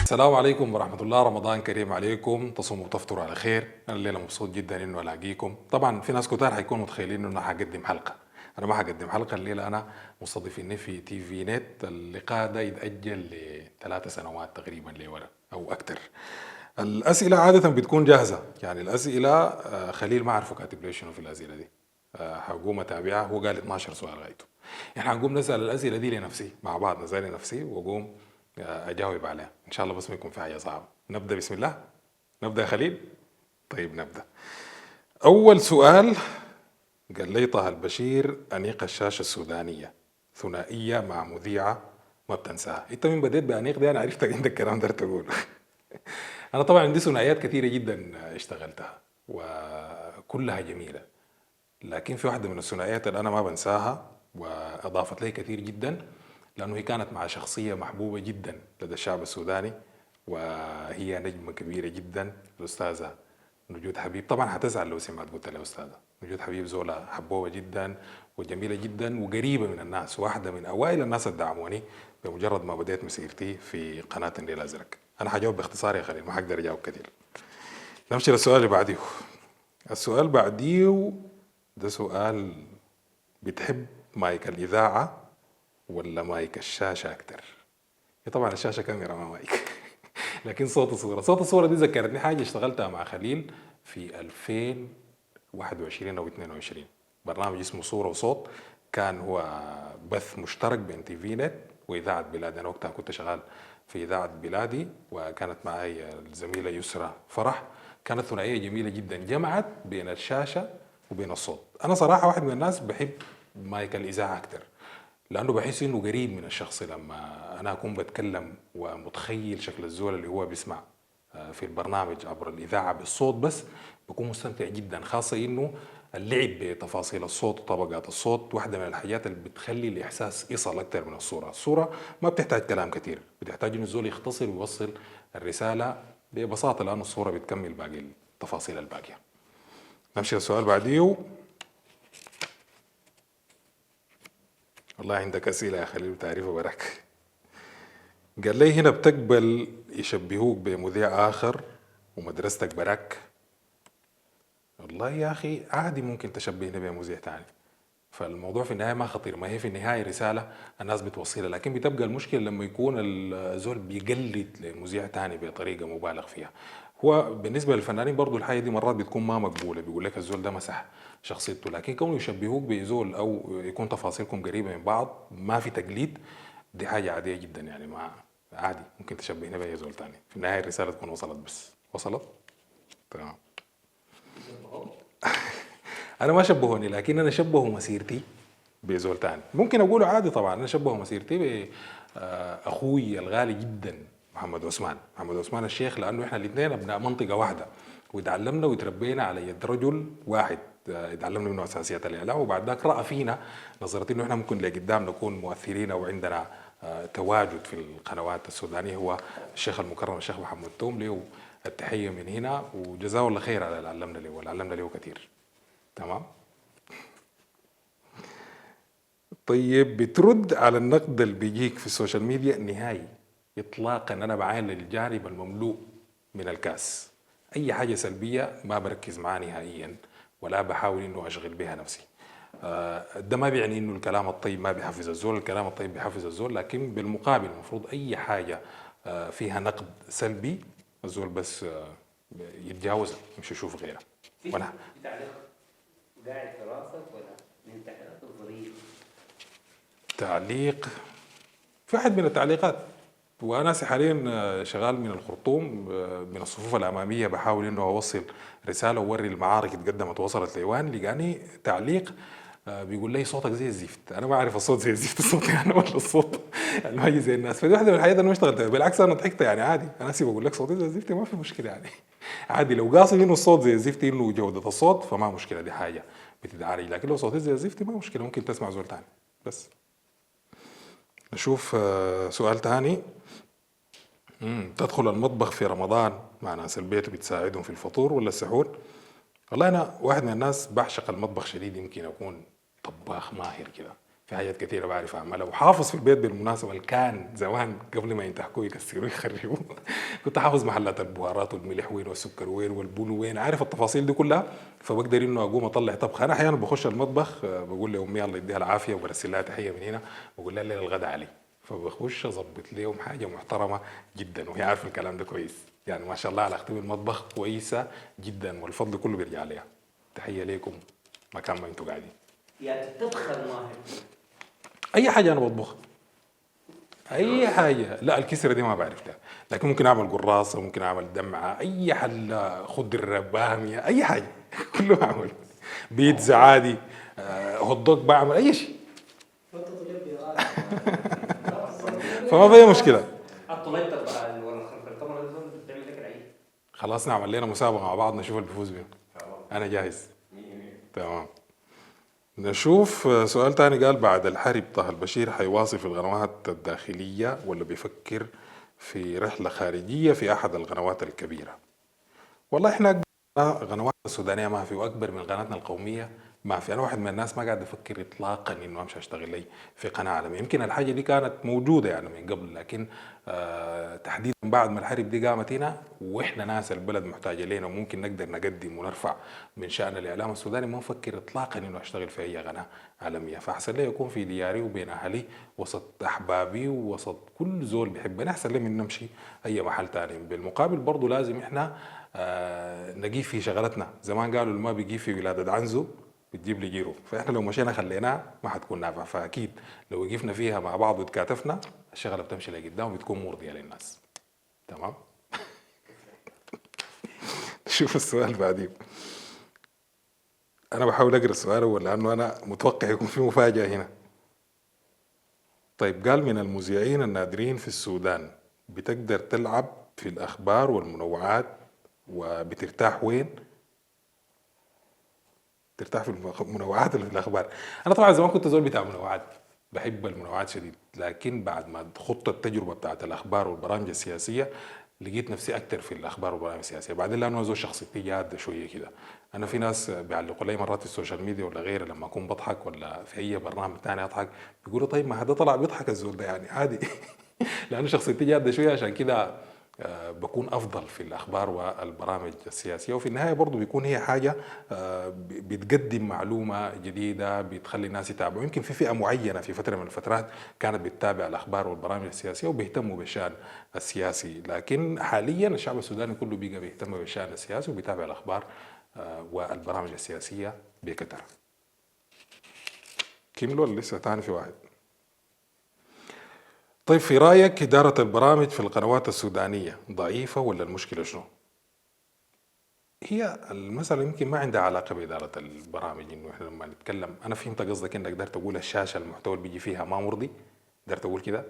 السلام عليكم ورحمة الله. رمضان كريم عليكم، تصوموا وتفطروا على خير. أنا الليلة مبسوط جدا إنه ألاقيكم. طبعا في ناس كتار حيكونوا متخيلين إنه أنا حقدم حلقة. أنا ما حقدم حلقة الليلة، أنا مستضيفيني في تي في نت. اللقاء ده يتأجل ل3 سنوات تقريبا لورا أو أكتر. الأسئلة عادة بتكون جاهزة، يعني الأسئلة خليل ما أعرفه كاتب لي شنو في الأسئلة دي. حقوم أتابعها. هو قال 12 سؤال غايته. إحنا حنقوم نسأل الأسئلة دي لنفسي مع بعض، نسأل لنفسي وأقوم اجاوب عليها ان شاء الله، بس ما يكون في حاجه صعبه. نبدا بسم الله. نبدا يا خليل. طيب نبدا. اول سؤال، قال لي طه البشير انيق الشاشه السودانيه ثنائيه مع مذيعه ما بتنساها. انت من بديت بانيق دي انا عرفتك عندك كلام ده تقوله. انا طبعا عندي ثنائيات كثيره جدا اشتغلتها وكلها جميله، لكن في واحده من الثنائيات اللي انا ما بنساها واضافت لي كثير جدا، لأنه هي كانت مع شخصية محبوبة جدا لدى الشعب السوداني، وهي نجمة كبيرة جدا، الأستاذة نجود حبيب. طبعا هتزعل لو سمعت قلت لها أستاذة نجود حبيب. زولا حبوبة جدا وجميلة جدا وقريبة من الناس، واحدة من أوائل الناس اللي دعموني بمجرد ما بديت مسيرتي في قناة النيل الأزرق. أنا هجاوب باختصار يا خليل، ما حقدر أجاوب كثير. نمشي للسؤال اللي بعديه. السؤال بعديه ده سؤال، بتحب مايك الإذاعة ولا مايك الشاشة أكتر؟ طبعا الشاشة كاميرا ما مايك. لكن صوت وصورة. صوت وصورة دي ذكرتني حاجة اشتغلتها مع خليل في 2021 أو 22. برنامج اسمه صورة وصوت، كان هو بث مشترك بين تي في نت وإذاعة بلادي. أنا وقتها كنت شغال في إذاعة بلادي، وكانت معي الزميلة يسرى فرح. كانت ثنائية جميلة جدا جمعت بين الشاشة وبين الصوت. أنا صراحة واحد من الناس بحب مايك الإذاعة أكتر، لانه بحس انه قريب من الشخص. لما انا اكون بتكلم ومتخيل شكل الزول اللي هو بيسمع في البرنامج عبر الاذاعه بالصوت بس، بكون مستمتع جدا. خاصه انه اللعب بتفاصيل الصوت وطبقات الصوت واحده من الحاجات اللي بتخلي الاحساس يصل اكثر من الصوره. الصوره ما بتحتاج كلام كثير، بتحتاج انه الزول يختصر ويوصل الرساله ببساطه، لانه الصوره بتكمل باقي التفاصيل الباقيه. نمشي للسؤال بعديه. والله عندك أسئلة يا خليل وتعريفه برك. قال لي هنا بتقبل يشبهوك بمذيع آخر ومدرستك براك؟ والله يا أخي عادي، ممكن تشبهني بمذيع تاني، فالموضوع في النهاية ما خطير. ما هي في النهاية رسالة الناس بتوصلها، لكن بتبقى المشكلة لما يكون الزول بيقلد لمذيع تاني بطريقة مبالغ فيها. هو بالنسبة للفنانين برضو الحاجة دي مرات بتكون ما مقبولة، بيقول لك الزول ده مسح شخصيته، لكن كونه يشبهوك بزول أو يكون تفاصيلكم قريبة من بعض ما في تقليد، دي حاجة عادية جدا. يعني ما عادي، ممكن تشبهني بأي زول تاني، في النهاية الرسالة تكون وصلت. بس وصلت تمام. انا ما شبهوني، لكن انا شبهوا مسيرتي بزول تاني. ممكن اقوله عادي طبعا، انا شبهوا مسيرتي باخوي الغالي جدا محمد عثمان. محمد عثمان الشيخ، لانه احنا الاثنين ابناء منطقه واحده، وتعلمنا وتربينا على يد رجل واحد. اتعلمنا منه اساسيات الاعلام، وبعد ذاك راى فينا نظرة انه احنا ممكن لقدام نكون مؤثرين او عندنا تواجد في القنوات السودانيه. هو الشيخ المكرم الشيخ محمد توم، له التحيه من هنا، وجزاه الله خير على اللي علمنا له، واللي علمنا له كثير. تمام. طيب بترد على النقد اللي بيجيك في السوشيال ميديا؟ نهائي اطلاقا. انا بعاين للجانب المملوء من الكاس. اي حاجه سلبيه ما بركز معاه نهائيا، ولا بحاول انه اشغل بها نفسي. ده ما بيعني انه الكلام الطيب ما بيحفز الزول، الكلام الطيب بيحفز الزول، لكن بالمقابل المفروض اي حاجه فيها نقد سلبي الزول بس يتجاوزها، مش يشوف غيرها. وانا تعليق قاعد في راسك ولا من تعليقات الظريف؟ تعليق في واحد من التعليقات، وانا حاليا شغال من الخرطوم من الصفوف الاماميه، بحاول انه اوصل رساله واوري المعارك اتقدمت ووصلت ليوان. لقاني تعليق بيقول لي صوتك زي الزفت. انا ما اعرف الصوت زي الزفت صوتي انا ولا الصوت الماجي زي الناس. فدي واحده من الحاجات انا ما اشتغلتها. بالعكس انا ضحكت، يعني عادي، انا سيب بقول لك صوتي زي الزفت ما في مشكله يعني. عادي لو قاصد انه الصوت زي الزفت انه جوده الصوت فما مشكله، دي حاجه بتتعالج. لكن لو صوتي زي الزفت ما مشكله، ممكن تسمع زول ثاني. بس نشوف سؤال تاني. تدخل المطبخ في رمضان مع ناس البيت بتساعدهم في الفطور ولا السحور؟ والله أنا واحد من الناس بعشق المطبخ شديد، يمكن أكون طباخ ماهر كده في حاجات كثيرة بعرف أعملها، وحافظ في البيت بالمناسبة اللي كان زمان قبل ما ينتهكوا يكسروا يخربوا. كنت حافظ محلات البهارات والملح وين والسكر وين والبن وين، عارف التفاصيل دي كلها. فبقدر إنه أقوم أطلع طبخ. أنا أحيانا بخش المطبخ بقول لأمي الله يديها العافية وبرسل لها تحية من هنا، بقول لها الليلة الغدا علي. فبخش أظبط لهم حاجة محترمة جدا، وهي عارفة الكلام ده كويس. يعني ما شاء الله على أختي المطبخ كويسة جدا، والفضل كله بيرجع لها. تحية ليكم مكان ما أنتوا قاعدين. يعني تدخل ماهر اي حاجه انا بطبخها، اي حاجه. لا الكسره دي ما بعرف لها، لكن ممكن اعمل قراصه، ممكن اعمل دمعه، اي حله خضر باميه، اي حاجه. كله بعمل. بيتزا عادي، هوت دوج، بعمل اي شيء. فما في مشكله. الطليت ولا الخلفل طبعا لازم بتعمل لك العيد. خلاص نعمل لنا مسابقه مع بعض نشوف اللي بيفوز بيه. انا جاهز. تمام. نشوف سؤال تاني. قال بعد الحرب طه البشير حيواصل في القنوات الداخلية ولا بيفكر في رحلة خارجية في أحد القنوات الكبيرة؟ والله احنا قنوات السودانية ما في، وأكبر من قناتنا القومية ما في. أنا واحد من الناس ما قاعد أفكر إطلاقا إنه أمشي أشتغل لي في قناة عالمية. يمكن الحاجة دي كانت موجودة يعني من قبل، لكن تحديدا بعد ما الحرب دي قامت هنا وإحنا ناس البلد محتاجة لنا وممكن نقدر نقدم ونرفع من شأن الإعلام السوداني، ما أفكر إطلاقا إنه أشتغل في أي قناة عالمية. فأحسن لي يكون في دياري وبين أهلي وسط أحبابي وسط كل زول بيحبني، أحسن لي من نمشي أي محل تاني. بالمقابل برضو لازم إحنا نجيب في شغلتنا. زمان قالوا اللي ما بيجيب في ولادة عنزه بتجيب لي جيرو، فاحنا لو مشينا خليناه ما حتكون نافعه. فاكيد لو وقفنا فيها مع بعض وتكاتفنا الشغله بتمشي لقدام وبتكون مرضيه للناس. تمام. شوف السؤال بعدين. انا بحاول اقرا السؤال اول لانه انا متوقع يكون في مفاجاه هنا. طيب قال من المذيعين النادرين في السودان بتقدر تلعب في الاخبار والمنوعات وبترتاح وين؟ ترتاح في المنوعات ولا في الاخبار؟ انا طبعا زمان كنت زول بتاع منوعات، بحب المنوعات شديد، لكن بعد ما خضت التجربه بتاعت الاخبار والبرامج السياسيه لقيت نفسي اكثر في الاخبار والبرامج السياسيه. بعدين لانه زول شخصيتي جاده شويه كده. انا في ناس بيعلقوا لي مرات في السوشيال ميديا ولا غيره لما اكون بضحك ولا في اي برنامج ثاني اضحك، بيقولوا طيب ما هذا طلع بيضحك الزول ده يعني عادي. لانه شخصيتي جاده شويه، عشان كده بكون افضل في الاخبار والبرامج السياسيه. وفي النهايه برضه بيكون هي حاجه بتقدم معلومه جديده بتخلي الناس يتابعوا. يمكن في فئه معينه في فتره من الفترات كانت بتتابع الاخبار والبرامج السياسيه وبيهتموا بالشان السياسي، لكن حاليا الشعب السوداني كله بقى بيهتم بالشان السياسي وبيتابع الاخبار والبرامج السياسيه بكثره. كملوا لسه تاني في واحد. طيب في رأيك إدارة البرامج في القنوات السودانية ضعيفة ولا المشكلة شنو؟ هي المسألة يمكن ما عندها علاقة بإدارة البرامج. إنه إحنا لما نتكلم، أنا فهمت قصدك إنك قدرت تقول الشاشة المحتوى اللي بيجي فيها ما مرضي، قدرت تقول كده.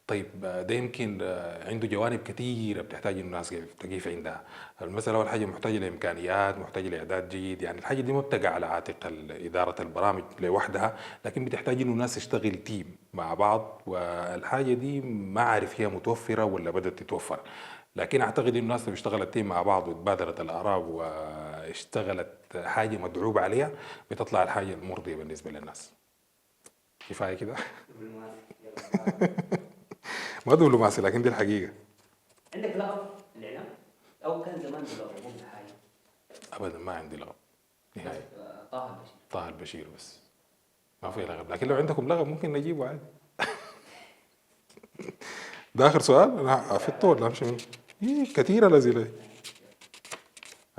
طيب ده يمكن عنده جوانب كثيرة بتحتاج إنه الناس تقيف عندها. المسألة أول حاجة محتاجة لإمكانيات، محتاجة لإعداد جيد. يعني الحاجة دي ما بتقع على عاتق إدارة البرامج لوحدها، لكن بتحتاج إنه الناس تشتغل تيم مع بعض. والحاجة دي ما أعرف هي متوفرة ولا بدأت تتوفر، لكن اعتقد ان الناس لو اشتغلت تيم مع بعض وتبادلت الاراء واشتغلت حاجه مدعوب عليها بتطلع الحاجه المرضيه بالنسبه للناس. كفايه كده. ما دبلوماسي لكن دي الحقيقه. عندك لقب الاعلام او كان زمان بلقب مو بحاجه؟ ابدا ما عندي لقب نهائي. طه البشير. طه البشير بس، ما في لقب. لكن لو عندكم لقب ممكن نجيبه عادي. ده اخر سؤال. انا في الطول امشي منه. كثيره الاسئله.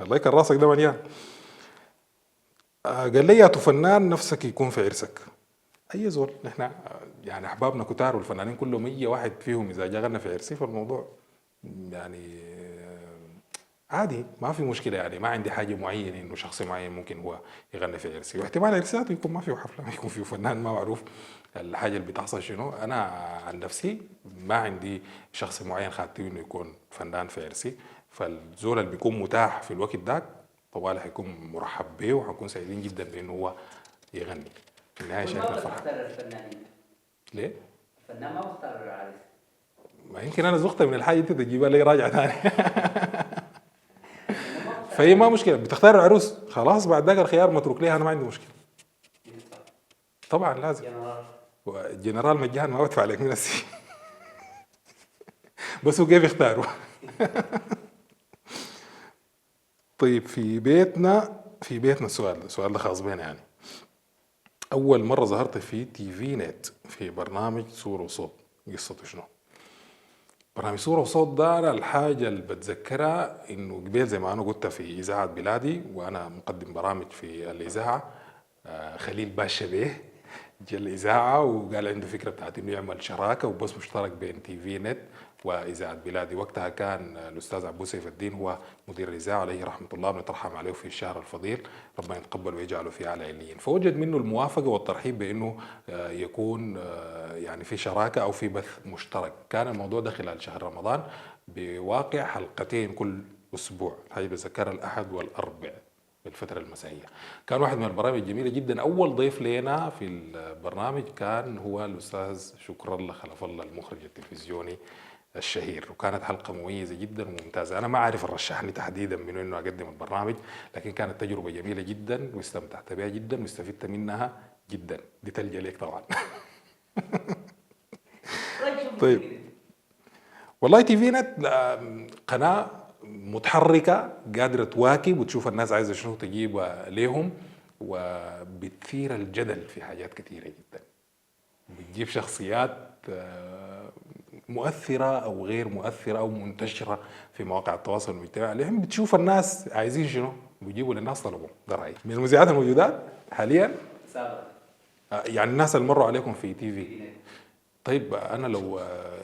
الله يكرر راسك ده مليان. قال لي يا فنان نفسك يكون في عرسك. اي زول نحن يعني احبابنا كتار والفنانين كلهم اي واحد فيهم اذا جا غنى في عرسي فالموضوع يعني عادي ما في مشكله. يعني ما عندي حاجه معينه انه شخص معين ممكن هو يغني في عرسي، واحتمال عرساته يكون ما فيه حفله، ما يكون فيه فنان ما معروف الحاجه اللي بتحصل شنو. انا عن نفسي ما عندي شخص معين خاطيه انه يكون فنان في عرسي. فالزول اللي بيكون متاح في الوقت ذاك طوال حيكون مرحب به وحنكون سعيدين جدا بانه هو يغني. في النهايه شايفنا فرحه. بختار الفنانين ليه؟ الفنان ما بختار العريس. ما يمكن انا زغت من الحاجه انت تجيبها لي راجعه ثاني. فهي ما مشكله بتختار العروس خلاص، بعد ذاك الخيار متروك ليها، انا ما عندي مشكله. طبعا لازم. الجنرال مجان ما بدفع لك من السي. بس هو كيف يختاروا. طيب في بيتنا السؤال ده خاص بينا يعني. اول مره ظهرت في تي في نت في برنامج صوره وصوت، قصته شنو؟ برنامج صوره وصوت ده أنا الحاجه اللي بتذكرها انه قبل زي ما انا قلت في اذاعه بلادي وانا مقدم برامج في الاذاعه، خليل باشا بيه جا الاذاعه وقال عنده فكره بتاعت انه يعمل شراكه وبس مشترك بين تي في نت واذاعه بلادي. وقتها كان الاستاذ عبود سيف الدين هو مدير الاذاعه عليه رحمه الله، بنترحم عليه في الشهر الفضيل، ربنا يتقبل ويجعله في اعلى عليين. فوجد منه الموافقه والترحيب بانه يكون يعني في شراكه او في بث مشترك. كان الموضوع ده خلال شهر رمضان بواقع حلقتين كل اسبوع، هاي بذكرها الاحد والاربع بالفترة المسائية. كان واحد من البرامج الجميلة جدا. أول ضيف لنا في البرنامج كان هو الأستاذ شكر الله خلف الله المخرج التلفزيوني الشهير، وكانت حلقة مميزة جدا وممتازة. أنا ما أعرف رشحني تحديدا من إنه أقدم البرنامج، لكن كانت تجربة جميلة جدا واستمتعت بها جدا واستفدت منها جدا. دي تلجأ ليك طبعا. طيب والله تي في نت قناة متحركة قادرة تواكب وتشوف الناس عايزة شنو تجيب ليهم، وبتثير الجدل في حاجات كثيرة جدا. بتجيب شخصيات مؤثرة أو غير مؤثرة أو منتشرة في مواقع التواصل الاجتماعي، اللي بتشوف الناس عايزين شنو بيجيبوا للناس طلبهم. ده رأيي من المذيعات الموجودات حاليا. يعني الناس اللي مروا عليكم في تي في. طيب انا لو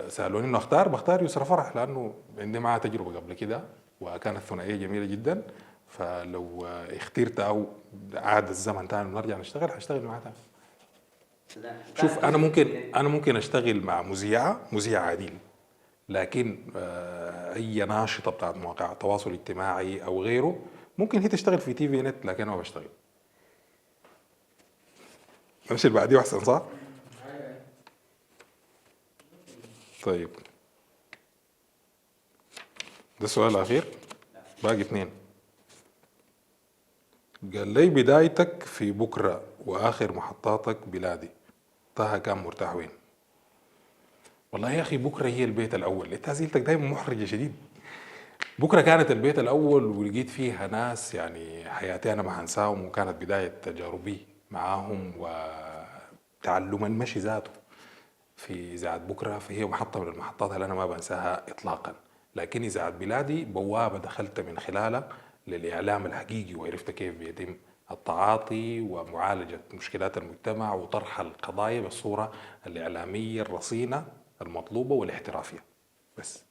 سالوني انه اختار بختار يسرا فرح، لانه عندي معها تجربه قبل كده وكانت ثنائيه جميله جدا. فلو اخترت او عاد الزمن تاني ونرجع نشتغل هشتغل معها تاني. شوف انا ممكن اشتغل مع مذيع عادل، لكن اي ناشطه بتاعت مواقع التواصل الاجتماعي او غيره ممكن هي تشتغل في تي في نت، لكن انا ما بشتغل. امشي اللي بعديه احسن صح؟ طيب ده السؤال الأخير، باقي 2. قال لي بدايتك في بكرة وآخر محطاتك بلادي، طه كان مرتاح وين؟ والله يا أخي بكرة هي البيت الأول. أنت أسئلتك دايما محرجة شديد. بكرة كانت البيت الأول ولقيت فيها ناس يعني حياتي أنا ما هنساهم، وكانت بداية تجاربي معاهم وتعلم المشي ذاته في إذاعة بكرة. فهي محطة من المحطات اللي أنا ما بنساها إطلاقا. لكن إذاعة بلادي بوابة دخلت من خلالها للإعلام الحقيقي، وعرفت كيف بيتم التعاطي ومعالجة مشكلات المجتمع وطرح القضايا بالصورة الإعلامية الرصينة المطلوبة والاحترافية. بس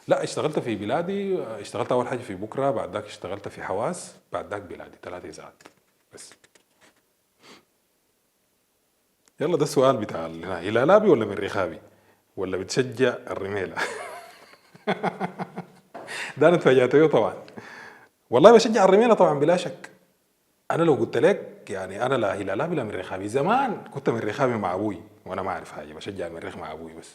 لا، اشتغلت في بلادي، اشتغلت أول حاجة في بكرة، بعد ذاك اشتغلت في حواس، بعد ذاك بلادي، 3 إذاعات بس. يلا ده السؤال بتاع هلالابي ولا من رخابي ولا بتشجع الرميلة؟ ده انا اتفاجأت بيه طبعا. والله بشجع الرميلة طبعا بلا شك. انا لو قلت لك يعني انا لا هلالابي لا من رخابي، زمان كنت من رخابي مع ابوي وانا ما اعرف حاجه، بشجع المريخ مع ابوي بس.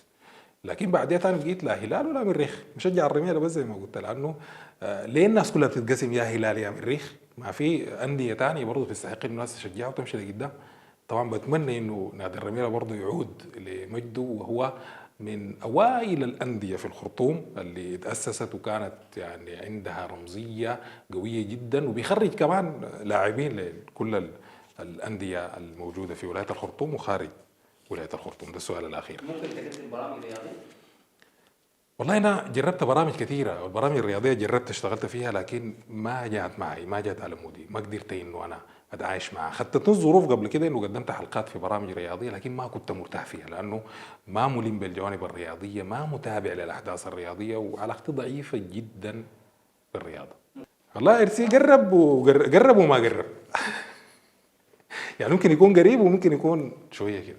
لكن بعدين انا بقيت لا هلال ولا مريخ، بشجع الرميلة بس زي ما قلت، لانه ليه الناس كلها بتتقسم يا هلال يا مريخ؟ ما في انديه ثانيه برضه تستحق الناس تشجعها وتمشي لقدام. طبعا بتمنى انه نادي الرميلة برضه يعود لمجده، وهو من اوائل الانديه في الخرطوم اللي تاسست وكانت يعني عندها رمزيه قويه جدا، وبيخرج كمان لاعبين لكل الانديه الموجوده في ولايه الخرطوم وخارج ولايه الخرطوم. ده السؤال الاخير. ممكن تقدم برامج رياضيه؟ والله انا جربت برامج كثيره، والبرامج الرياضيه جربت اشتغلت فيها، لكن ما جات معي، ما جات على مودي، ما قدرت انه انا اتعايش معها. خدتني الظروف قبل كده انه قدمت حلقات في برامج رياضيه، لكن ما كنت مرتاح فيها، لانه ما ملم بالجوانب الرياضيه، ما متابع للاحداث الرياضيه، وعلاقتي ضعيفه جدا بالرياضه. والله ارسي قرب وقرب وما قرب. يعني ممكن يكون قريب وممكن يكون شويه كده،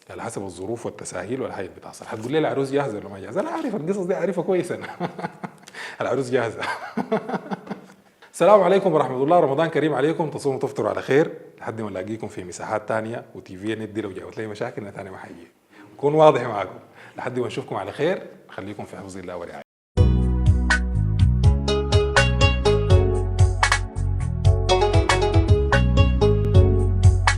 على حسب الظروف والتساهيل والحاجات اللي بتحصل. هتقول لي العروس جاهزه ولا ما جاهزه؟ انا عارف القصص دي، عارفها كويس انا. العروس جاهزه. السلام عليكم ورحمه الله، رمضان كريم عليكم، تصوموا وتفطروا على خير لحد ما نلاقيكم في مساحات تانية وتي في ندي. لو جاوت لي مشاكل ثانيه ما حيجي، كون واضح معاكم لحد ما نشوفكم على خير. خليكم في حفظ الله ورعايته.